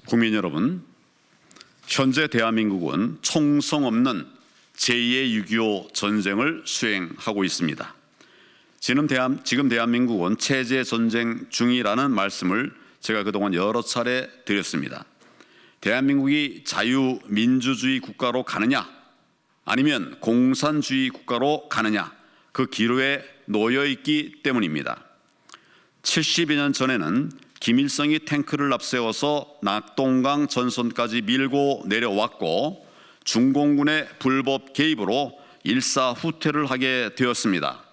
국민 여러분, 현재 대한민국은 총성 없는 제2의 6.25 전쟁을 수행하고 있습니다. 지금 대한민국은 체제 전쟁 중이라는 말씀을 제가 그동안 여러 차례 드렸습니다. 대한민국이 자유민주주의 국가로 가느냐 아니면 공산주의 국가로 가느냐, 그 기로에 놓여 있기 때문입니다. 70여 년 전에는 김일성이 탱크를 앞세워서 낙동강 전선까지 밀고 내려왔고 중공군의 불법 개입으로 일사후퇴를 하게 되었습니다.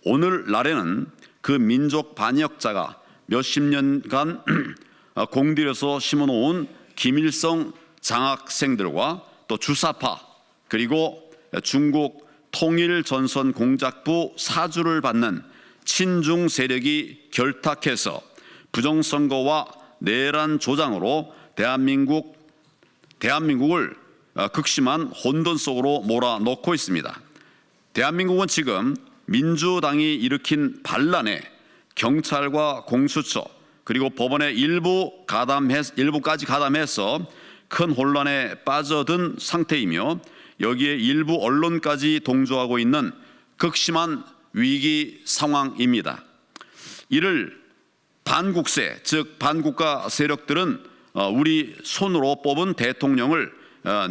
오늘날에는 그 민족 반역자가 몇십 년간 공들여서 심어놓은 김일성 장학생들과 또 주사파, 그리고 중국 통일전선 공작부 사주를 받는 친중 세력이 결탁해서 부정선거와 내란 조장으로 대한민국을 극심한 혼돈 속으로 몰아넣고 있습니다. 대한민국은 지금 민주당이 일으킨 반란에 경찰과 공수처 그리고 법원의 일부까지 가담해서 큰 혼란에 빠져든 상태이며, 여기에 일부 언론까지 동조하고 있는 극심한 위기 상황입니다. 이를 반국세, 즉 반국가 세력들은 우리 손으로 뽑은 대통령을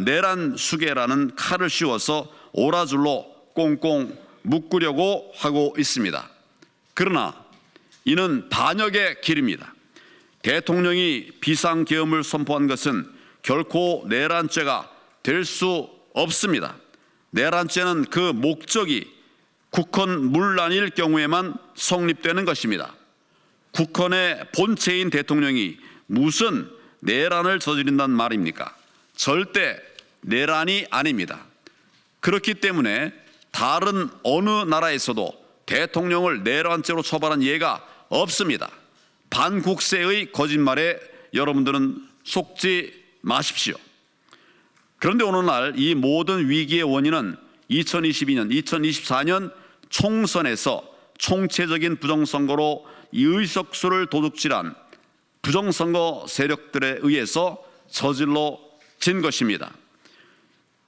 내란 수괴라는 칼을 씌워서 오라줄로 꽁꽁 묶으려고 하고 있습니다. 그러나 이는 반역의 길입니다. 대통령이 비상계엄을 선포한 것은 결코 내란죄가 될 수 없습니다. 내란죄는 그 목적이 국헌 문란일 경우에만 성립되는 것입니다. 국헌의 본체인 대통령이 무슨 내란을 저지른단 말입니까? 절대 내란이 아닙니다. 그렇기 때문에 다른 어느 나라에서도 대통령을 내란죄로 처벌한 예가 없습니다. 반국세의 거짓말에 여러분들은 속지 마십시오. 그런데 오늘날 이 모든 위기의 원인은 2022년, 2024년 총선에서 총체적인 부정선거로 의석수를 도둑질한 부정선거 세력들에 의해서 저질러진 것입니다.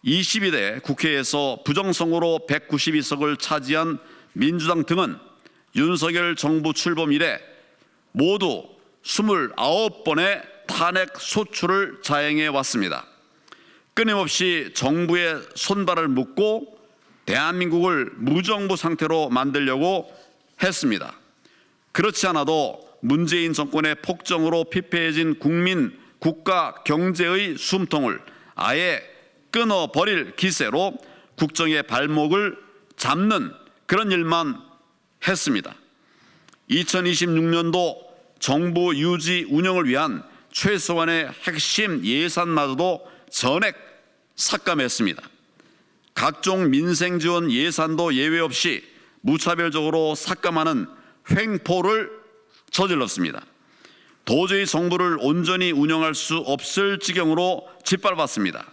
22대 국회에서 부정선거로 192석을 차지한 민주당 등은 윤석열 정부 출범 이래 모두 29번의 탄핵 소추를 자행해 왔습니다. 끊임없이 정부의 손발을 묶고 대한민국을 무정부 상태로 만들려고 했습니다. 그렇지 않아도 문재인 정권의 폭정으로 피폐해진 국민, 국가, 경제의 숨통을 아예 끊어버릴 기세로 국정의 발목을 잡는 그런 일만 했습니다. 2026년도 정부 유지 운영을 위한 최소한의 핵심 예산마저도 전액 삭감했습니다. 각종 민생 지원 예산도 예외 없이 무차별적으로 삭감하는 횡포를 저질렀습니다. 도저히 정부를 온전히 운영할 수 없을 지경으로 짓밟았습니다.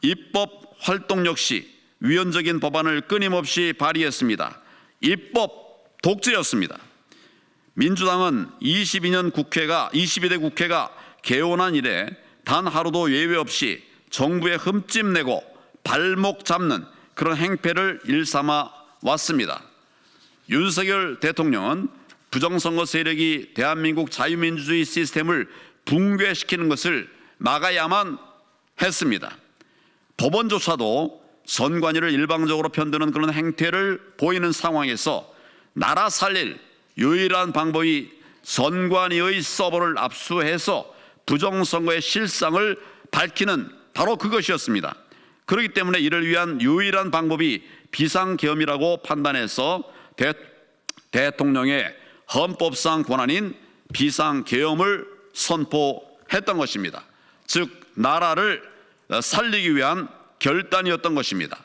입법 활동 역시 위헌적인 법안을 끊임없이 발의했습니다. 입법 독재였습니다. 민주당은 22대 국회가 개원한 이래 단 하루도 예외 없이 정부에 흠집 내고 발목 잡는 그런 행패를 일삼아 왔습니다. 윤석열 대통령은 부정선거 세력이 대한민국 자유민주주의 시스템을 붕괴시키는 것을 막아야만 했습니다. 법원조차도 선관위를 일방적으로 편드는 그런 행태를 보이는 상황에서 나라 살릴 유일한 방법이 선관위의 서버를 압수해서 부정선거의 실상을 밝히는 바로 그것이었습니다. 그렇기 때문에 이를 위한 유일한 방법이 비상계엄이라고 판단해서 대통령의 헌법상 권한인 비상계엄을 선포했던 것입니다. 즉 나라를 살리기 위한 결단이었던 것입니다.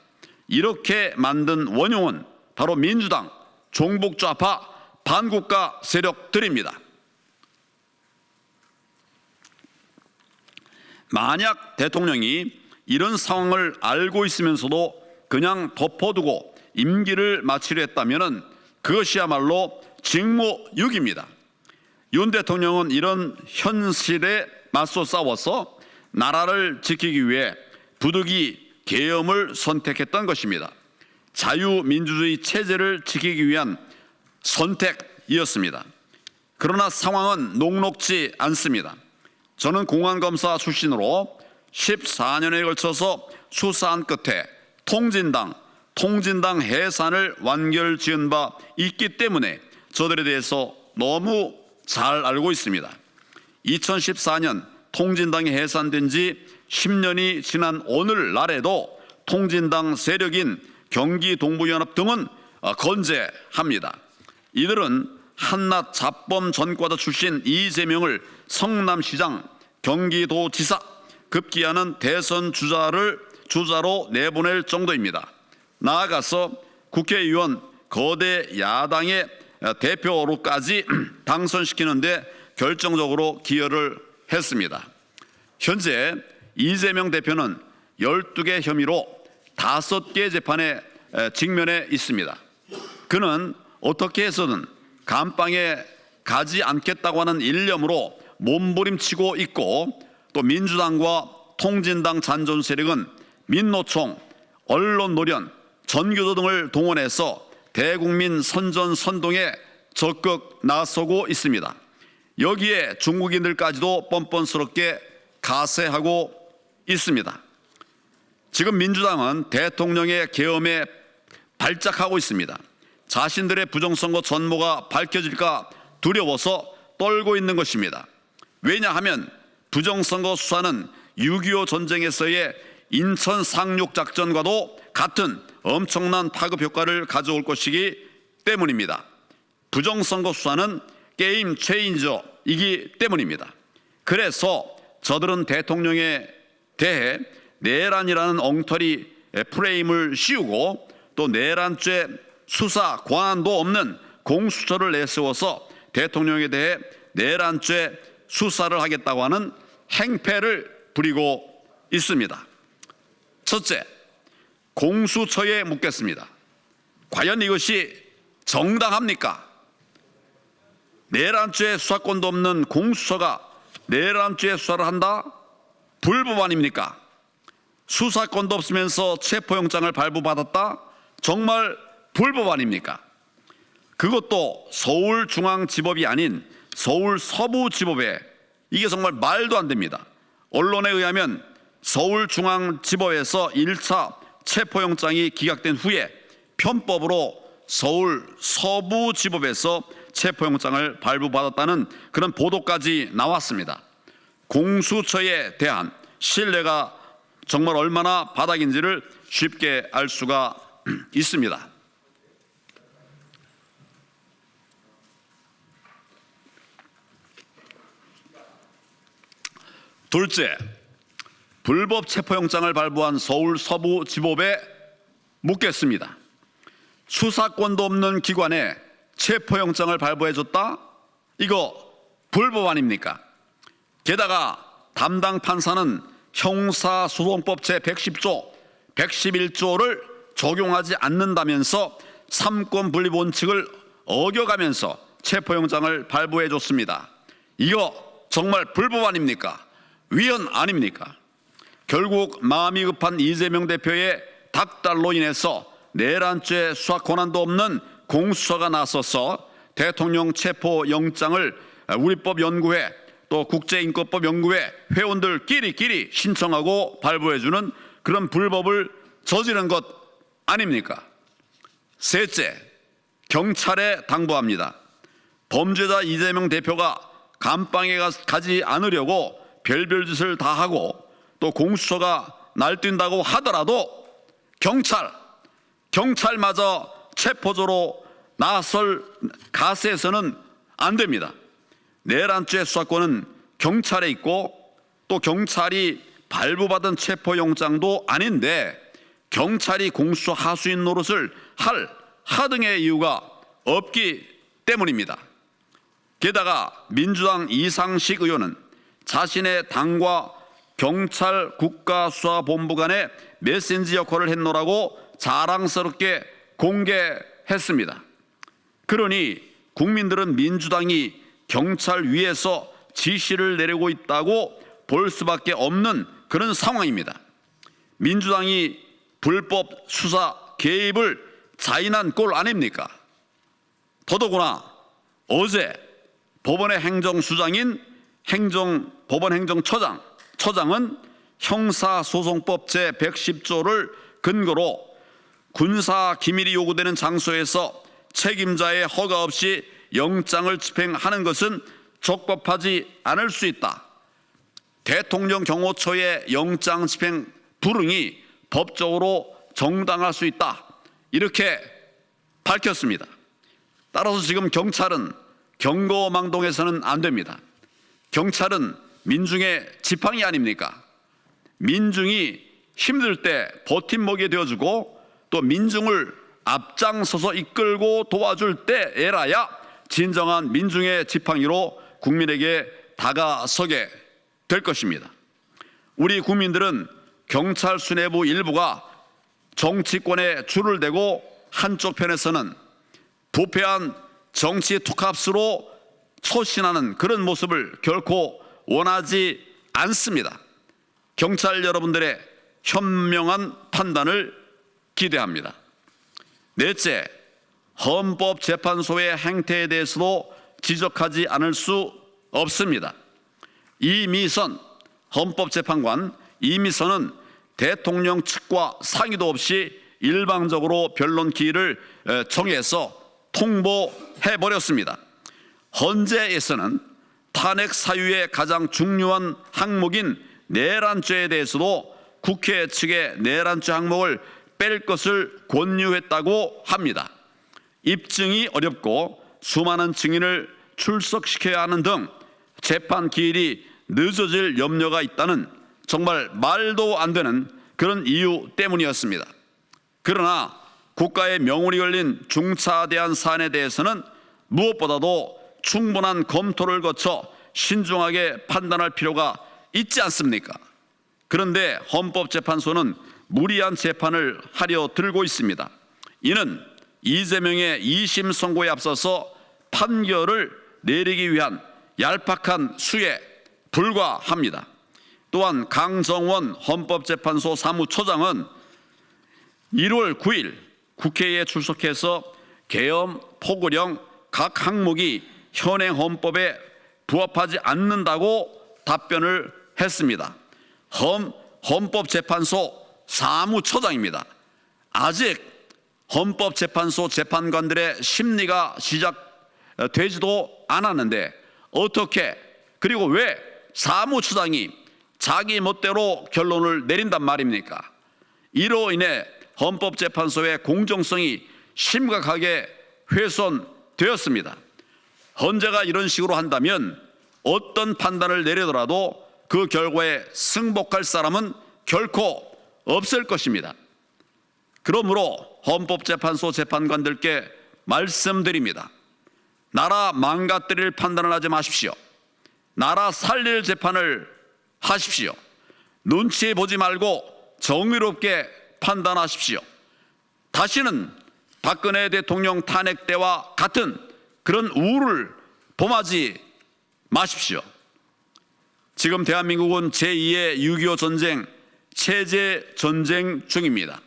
이렇게 만든 원흉은 바로 민주당, 종북좌파, 반국가 세력들입니다. 만약 대통령이 이런 상황을 알고 있으면서도 그냥 덮어두고 임기를 마치려 했다면 그것이야말로 직무유기입니다. 윤 대통령은 이런 현실에 맞서 싸워서 나라를 지키기 위해 부득이 계엄을 선택했던 것입니다. 자유민주주의 체제를 지키기 위한 선택이었습니다. 그러나 상황은 녹록지 않습니다. 저는 공안검사 출신으로 14년에 걸쳐서 수사한 끝에 통진당 해산을 완결지은 바 있기 때문에 저들에 대해서 너무 잘 알고 있습니다. 2014년 통진당이 해산된 지 10년이 지난 오늘날에도 통진당 세력인 경기동부연합 등은 건재합니다. 이들은 한낱 자범 전과자 출신 이재명을 성남시장, 경기도지사, 급기야는 대선 주자로 내보낼 정도입니다. 나아가서 국회의원 거대 야당의 대표로까지 당선시키는데 결정적으로 기여를 했습니다. 현재 이재명 대표는 12개 혐의로 5개 재판에 직면해 있습니다. 그는 어떻게 해서든 감방에 가지 않겠다고 하는 일념으로 몸부림치고 있고, 또 민주당과 통진당 잔존 세력은 민노총, 언론노련, 전교조 등을 동원해서 대국민 선전선동에 적극 나서고 있습니다. 여기에 중국인들까지도 뻔뻔스럽게 가세하고 있습니다. 지금 민주당은 대통령의 계엄에 발작하고 있습니다. 자신들의 부정선거 전모가 밝혀질까 두려워서 떨고 있는 것입니다. 왜냐하면 부정선거 수사는 6.25 전쟁에서의 인천 상륙작전과도 같은 엄청난 파급 효과를 가져올 것이기 때문입니다. 부정선거 수사는 게임 체인저이기 때문입니다. 그래서 저들은 대통령에 대해 내란이라는 엉터리 프레임을 씌우고, 또 내란죄 수사 권한도 없는 공수처를 내세워서 대통령에 대해 내란죄 수사를 하겠다고 하는 행패를 부리고 있습니다. 첫째, 공수처에 묻겠습니다. 과연 이것이 정당합니까? 내란죄 수사권도 없는 공수처가 내란죄 수사를 한다? 불법 아닙니까? 수사권도 없으면서 체포영장을 발부받았다? 정말 불법 아닙니까? 그것도 서울중앙지법이 아닌 서울 서부지법에, 이게 정말 말도 안 됩니다. 언론에 의하면 서울중앙지법에서 1차 체포영장이 기각된 후에 편법으로 서울 서부지법에서 체포영장을 발부받았다는 그런 보도까지 나왔습니다. 공수처에 대한 신뢰가 정말 얼마나 바닥인지를 쉽게 알 수가 있습니다. 둘째, 불법 체포영장을 발부한 서울 서부지법에 묻겠습니다. 수사권도 없는 기관에 체포영장을 발부해줬다? 이거 불법 아닙니까? 게다가 담당 판사는 형사소송법 제110조, 111조를 적용하지 않는다면서 삼권분립 원칙을 어겨가면서 체포영장을 발부해줬습니다. 이거 정말 불법 아닙니까? 위헌 아닙니까? 결국 마음이 급한 이재명 대표의 닥달로 인해서 내란죄 수사 권한도 없는 공수처가 나서서 대통령 체포영장을 우리법연구회, 또 국제인권법연구회 회원들끼리 신청하고 발부해주는 그런 불법을 저지른 것 아닙니까? 셋째, 경찰에 당부합니다. 범죄자 이재명 대표가 감방에 가지 않으려고 별별 짓을 다 하고, 또 공수처가 날뛴다고 하더라도 경찰마저 체포조로 나설 가세해서는 안 됩니다. 내란죄 수사권은 경찰에 있고, 또 경찰이 발부받은 체포영장도 아닌데 경찰이 공수처 하수인 노릇을 할 하등의 이유가 없기 때문입니다. 게다가 민주당 이상식 의원은 자신의 당과 경찰 국가수사본부 간의 메신저 역할을 했노라고 자랑스럽게 공개했습니다. 그러니 국민들은 민주당이 경찰 위에서 지시를 내리고 있다고 볼 수밖에 없는 그런 상황입니다. 민주당이 불법 수사 개입을 자인한 꼴 아닙니까? 더더구나 어제 법원의 행정수장인 법원 행정처장은 형사소송법 제110조를 근거로 군사 기밀이 요구되는 장소에서 책임자의 허가 없이 영장을 집행하는 것은 적법하지 않을 수 있다. 대통령 경호처의 영장 집행 불응이 법적으로 정당할 수 있다. 이렇게 밝혔습니다. 따라서 지금 경찰은 경거망동해서는 안 됩니다. 경찰은 민중의 지팡이 아닙니까? 민중이 힘들 때 버팀목이 되어주고 또 민중을 앞장서서 이끌고 도와줄 때에라야 진정한 민중의 지팡이로 국민에게 다가서게 될 것입니다. 우리 국민들은 경찰 수뇌부 일부가 정치권에 줄을 대고 한쪽 편에서는 부패한 정치 투캅스로 처신하는 그런 모습을 결코 원하지 않습니다. 경찰 여러분들의 현명한 판단을 기대합니다. 넷째, 헌법재판소의 행태에 대해서도 지적하지 않을 수 없습니다. 이미선 헌법재판관 이미선은 대통령 측과 상의도 없이 일방적으로 변론 기일을 정해서 통보해버렸습니다. 헌재에서는 탄핵 사유의 가장 중요한 항목인 내란죄에 대해서도 국회 측의 내란죄 항목을 뺄 것을 권유했다고 합니다. 입증이 어렵고 수많은 증인을 출석시켜야 하는 등 재판 기일이 늦어질 염려가 있다는 정말 말도 안 되는 그런 이유 때문이었습니다. 그러나 국가의 명운이 걸린 중차대한 사안에 대해서는 무엇보다도 충분한 검토를 거쳐 신중하게 판단할 필요가 있지 않습니까? 그런데 헌법재판소는 무리한 재판을 하려 들고 있습니다. 이는 이재명의 2심 선고에 앞서서 판결을 내리기 위한 얄팍한 수에 불과합니다. 또한 강정원 헌법재판소 사무처장은 1월 9일 국회에 출석해서 계엄, 포고령 각 항목이 현행 헌법에 부합하지 않는다고 답변을 했습니다. 헌법재판소 사무처장입니다. 아직 헌법재판소 재판관들의 심리가 시작되지도 않았는데 어떻게 그리고 왜 사무처장이 자기 멋대로 결론을 내린단 말입니까? 이로 인해 헌법재판소의 공정성이 심각하게 훼손되었습니다. 헌재가 이런 식으로 한다면 어떤 판단을 내리더라도 그 결과에 승복할 사람은 결코 없을 것입니다. 그러므로 헌법재판소 재판관들께 말씀드립니다. 나라 망가뜨릴 판단을 하지 마십시오. 나라 살릴 재판을 하십시오. 눈치 보지 말고 정의롭게 판단하십시오. 다시는 박근혜 대통령 탄핵 때와 같은 그런 우를 범하지 마십시오. 지금 대한민국은 제2의 6.25 전쟁, 체제 전쟁 중입니다.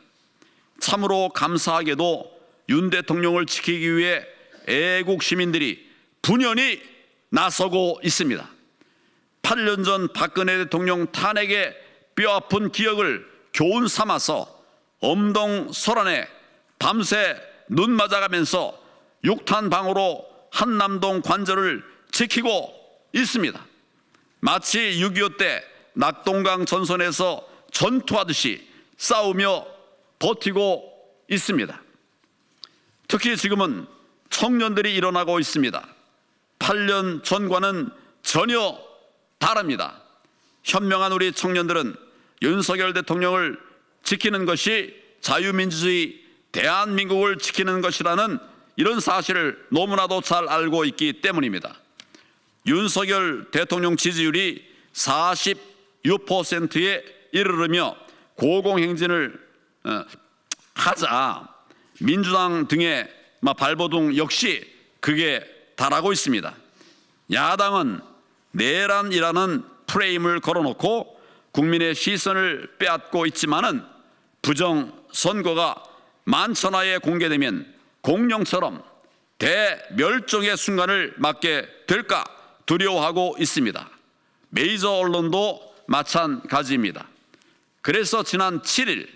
참으로 감사하게도 윤 대통령을 지키기 위해 애국 시민들이 분연히 나서고 있습니다. 8년 전 박근혜 대통령 탄핵의 뼈아픈 기억을 교훈 삼아서 엄동설안에 밤새 눈 맞아가면서 육탄방으로 한남동 관절을 지키고 있습니다. 마치 6.25 때 낙동강 전선에서 전투하듯이 싸우며 버티고 있습니다. 특히 지금은 청년들이 일어나고 있습니다. 8년 전과는 전혀 다릅니다. 현명한 우리 청년들은 윤석열 대통령을 지키는 것이 자유민주주의 대한민국을 지키는 것이라는 이런 사실을 너무나도 잘 알고 있기 때문입니다. 윤석열 대통령 지지율이 46%에 이르르며 고공행진을 하자 민주당 등의 발버둥 역시 그게 달하고 있습니다. 야당은 내란이라는 프레임을 걸어놓고 국민의 시선을 빼앗고 있지만은 부정선거가 만천하에 공개되면 공룡처럼 대멸종의 순간을 맞게 될까 두려워하고 있습니다. 메이저 언론도 마찬가지입니다. 그래서 지난 7일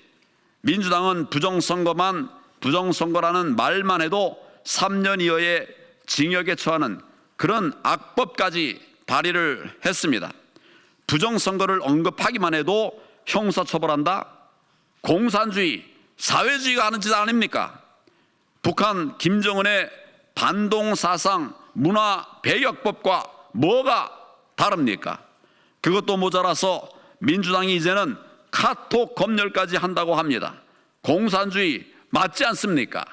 민주당은 부정선거라는 말만 해도 3년 이하의 징역에 처하는 그런 악법까지 발의를 했습니다. 부정선거를 언급하기만 해도 형사처벌한다? 공산주의, 사회주의가 하는 짓 아닙니까? 북한 김정은의 반동사상 문화 배격법과 뭐가 다릅니까? 그것도 모자라서 민주당이 이제는 카톡 검열까지 한다고 합니다. 공산주의 맞지 않습니까?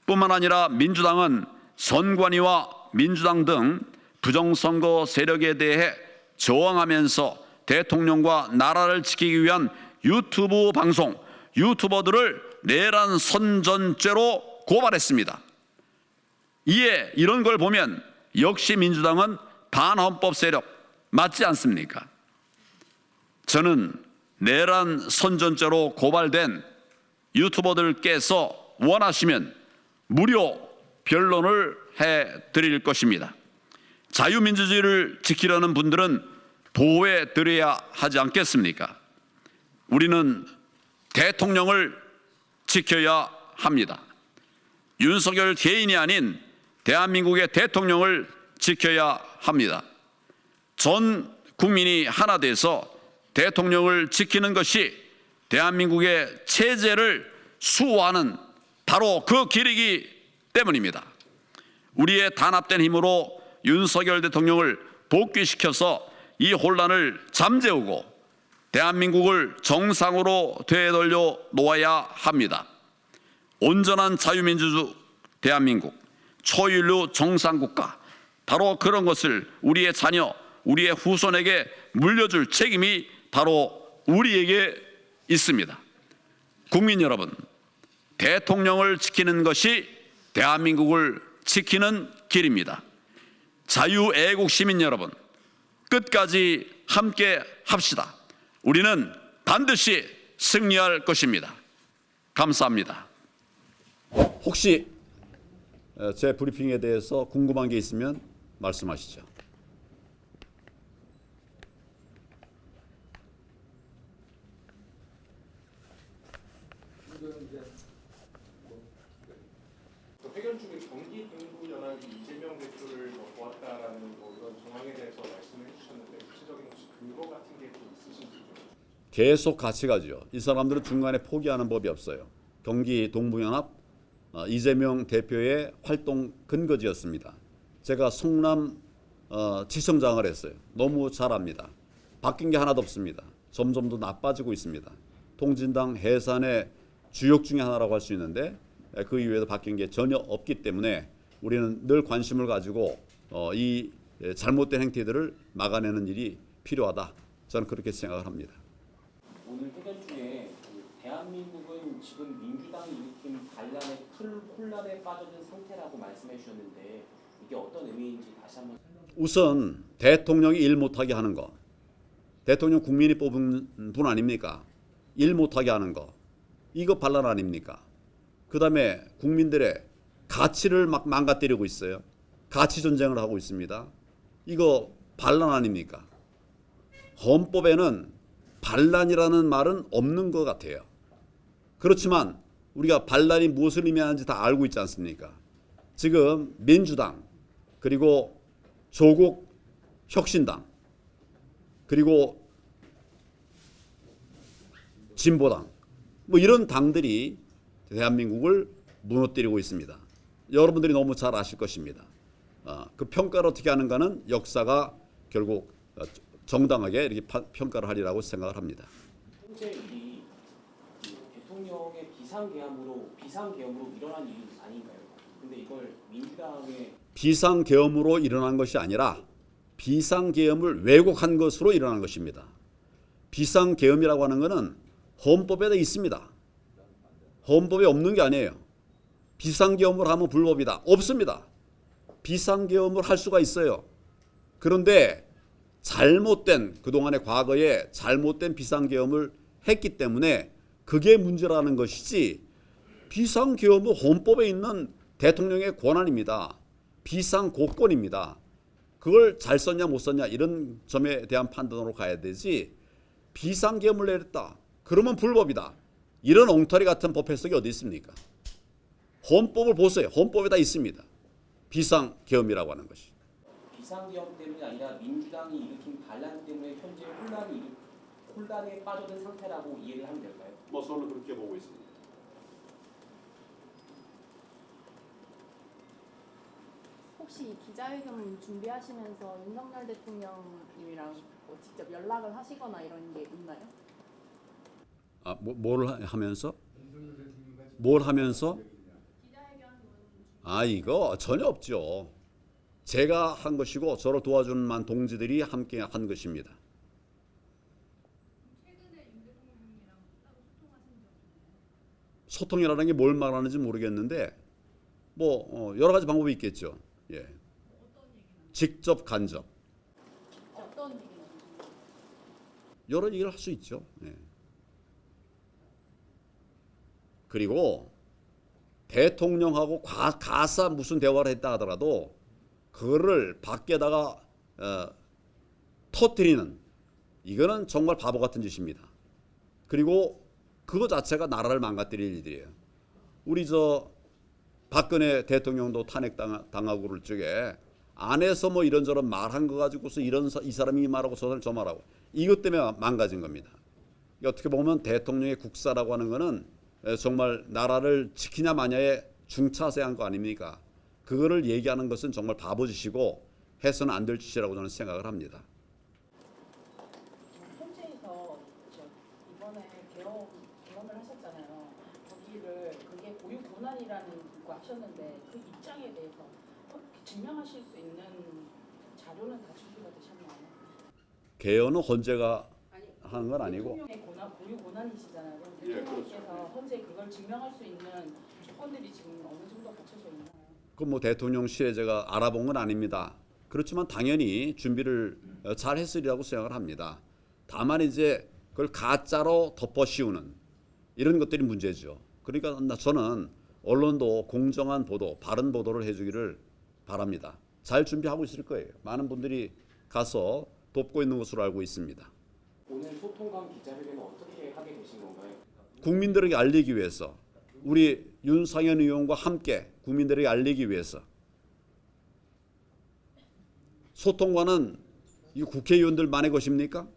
뿐만 아니라 민주당은 선관위와 민주당 등 부정선거 세력에 대해 저항하면서 대통령과 나라를 지키기 위한 유튜브 방송, 유튜버들을 내란 선전죄로 고발했습니다. 이에 이런 걸 보면 역시 민주당은 반헌법 세력 맞지 않습니까? 저는 내란 선전죄로 고발된 유튜버들께서 원하시면 무료 변론을 해드릴 것입니다. 자유민주주의를 지키려는 분들은 보호해 드려야 하지 않겠습니까? 우리는 대통령을 지켜야 합니다. 윤석열 개인이 아닌 대한민국의 대통령을 지켜야 합니다. 전 국민이 하나 돼서 대통령을 지키는 것이 대한민국의 체제를 수호하는 바로 그 길이기 때문입니다. 우리의 단합된 힘으로 윤석열 대통령을 복귀시켜서 이 혼란을 잠재우고 대한민국을 정상으로 되돌려 놓아야 합니다. 온전한 자유민주주의 대한민국, 초인류 정상국가, 바로 그런 것을 우리의 자녀, 우리의 후손에게 물려줄 책임이 바로 우리에게 있습니다. 국민 여러분, 대통령을 지키는 것이 대한민국을 지키는 길입니다. 자유애국 시민 여러분, 끝까지 함께 합시다. 우리는 반드시 승리할 것입니다. 감사합니다. 혹시 제 브리핑에 대해서 궁금한 게 있으면 말씀하시죠. 회견 중에 경기 동부연합이 이재명 대표를 도왔다라는 이런 정황에 대해서 말씀을 해주셨는데 구체적인 혹시 근거 같은 게 좀 있으신지 좀. 계속 같이 가죠. 이 사람들은 중간에 포기하는 법이 없어요. 경기 동부연합 이재명 대표의 활동 근거지였습니다. 제가 성남 지청장을 했어요. 너무 잘합니다. 바뀐 게 하나도 없습니다. 점점 더 나빠지고 있습니다. 통진당 해산의 주역 중에 하나라고 할 수 있는데 그 이외에도 바뀐 게 전혀 없기 때문에 우리는 늘 관심을 가지고 이 잘못된 행태들을 막아내는 일이 필요하다. 저는 그렇게 생각을 합니다. 오늘 회견 중에 대한민국은 지금 민주당이 일으킨 반란의 큰 혼란에 빠져든 상태라고 말씀해 주셨는데 이게 어떤 의미인지 다시 한번 설명해 주세요. 우선 대통령이 일 못하게 하는 거. 대통령 국민이 뽑은 분 아닙니까? 일 못하게 하는 거. 이거 반란 아닙니까? 그다음에 국민들의 가치를 막 망가뜨리고 있어요. 가치 전쟁을 하고 있습니다. 이거 반란 아닙니까? 헌법에는 반란이라는 말은 없는 것 같아요. 그렇지만 우리가 반란이 무엇을 의미하는지 다 알고 있지 않습니까? 지금 민주당 그리고 조국 혁신당 그리고 진보당 뭐 이런 당들이 대한민국을 무너뜨리고 있습니다. 여러분들이 너무 잘 아실 것입니다. 그 평가를 어떻게 하는가는 역사가 결국 정당하게 이렇게 평가를 하리라고 생각을 합니다. 현재 이 대통령의 비상계엄으로 일어난 일이 아닌가요? 근데 이걸 민주당의 비상계엄으로 일어난 것이 아니라 비상계엄을 왜곡한 것으로 일어난 것입니다. 비상계엄이라고 하는 것은 헌법에 있습니다. 헌법에 없는 게 아니에요. 비상계엄을 하면 불법이다. 없습니다. 비상계엄을 할 수가 있어요. 그런데 잘못된 그동안의 과거에 잘못된 비상계엄을 했기 때문에 그게 문제라는 것이지 비상계엄은 헌법에 있는 대통령의 권한입니다. 비상고권입니다. 그걸 잘 썼냐 못 썼냐 이런 점에 대한 판단으로 가야 되지 비상계엄을 내렸다. 그러면 불법이다. 이런 엉터리 같은 법 해석이 어디 있습니까? 헌법을 보세요. 헌법에 다 있습니다. 비상계엄이라고 하는 것이. 비상계엄 때문이 아니라 민주당이 일으킨 반란 때문에 현재 혼란에 빠져든 상태라고 이해를 하면 될까요? 뭐 저는 그렇게 보고 있습니다. 혹시 기자회견 준비하시면서 윤석열 대통령님이랑 뭐 직접 연락을 하시거나 이런 게 있나요? 아, 뭘 하면서? 뭘 하면서? 아, 이거 전혀 없죠. 제가 한 것이고 저를 도와주는 만 동지들이 함께 한 것입니다. 소통이라는 게 뭘 말하는지 모르겠는데 뭐 여러 가지 방법이 있겠죠. 예. 직접 간접 어떤 얘기를 여러 얘기를 할 수 있죠. 예. 그리고 대통령하고 가사 무슨 대화를 했다 하더라도 그거를 밖에다가 터뜨리는 이거는 정말 바보 같은 짓입니다. 그리고 그거 자체가 나라를 망가뜨릴 일들이에요. 우리 저 박근혜 대통령도 탄핵당하고 그럴 적에 안에서 뭐 이런저런 말한 거 가지고서 이 사람이 말하고 저 사람이 저 말하고 이것 때문에 망가진 겁니다. 어떻게 보면 대통령의 국사라고 하는 거는 정말 나라를 지키냐 마냐에 중차세한 거 아닙니까? 그거를 얘기하는 것은 정말 바보짓이고 해서는 안 될 짓이라고 저는 생각을 합니다. 현재에서 이번에 개헌을 하셨잖아요. 거기를 그게 고유 권한이라는 거 하셨는데 그 입장에 대해서 증명하실 수 있는 자료는 다 준비가 되셨나요? 개헌은 헌재가 하는 건 아니고 대통령의 고유 권한이시잖아요. 그럼 대통령께서 현재 그걸 증명할 수 있는 조건들이 지금 어느 정도 갖춰져 있나요? 그 뭐 대통령실에 제가 알아본 건 아닙니다. 그렇지만 당연히 준비를 잘 했으리라고 생각을 합니다. 다만 이제 그걸 가짜로 덮어씌우는 이런 것들이 문제죠. 그러니까 저는 언론도 공정한 보도, 바른 보도를 해주기를 바랍니다. 잘 준비하고 있을 거예요. 많은 분들이 가서 돕고 있는 것으로 알고 있습니다. 오늘 소통관 기자회견은 어떻게 하게 되신 건가요? 국민들에게 알리기 위해서 우리 윤상현 의원과 함께 국민들에게 알리기 위해서 소통관은 이 국회의원들만의 것입니까?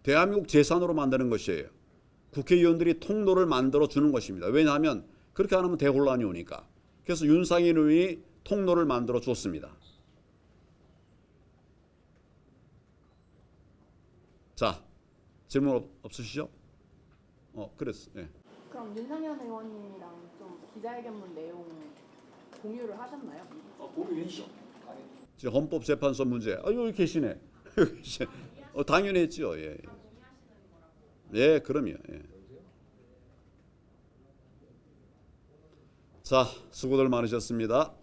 대한민국 재산으로 만드는 것이에요. 국회의원들이 통로를 만들어 주는 것입니다. 왜냐하면 그렇게 안 하면 대혼란이 오니까. 그래서 윤상현 의원이 통로를 만들어 줬습니다. 자, 질문 없으시죠? 그랬어. 예. 그럼 윤상현 의원님이랑 좀 기자회견문 내용 공유를 하셨나요? 공유했죠. 지금 헌법재판소 문제. 여기 계시네. 여기 계시네. 당연히 했죠. 예. 예, 그럼요. 예. 자, 수고들 많으셨습니다.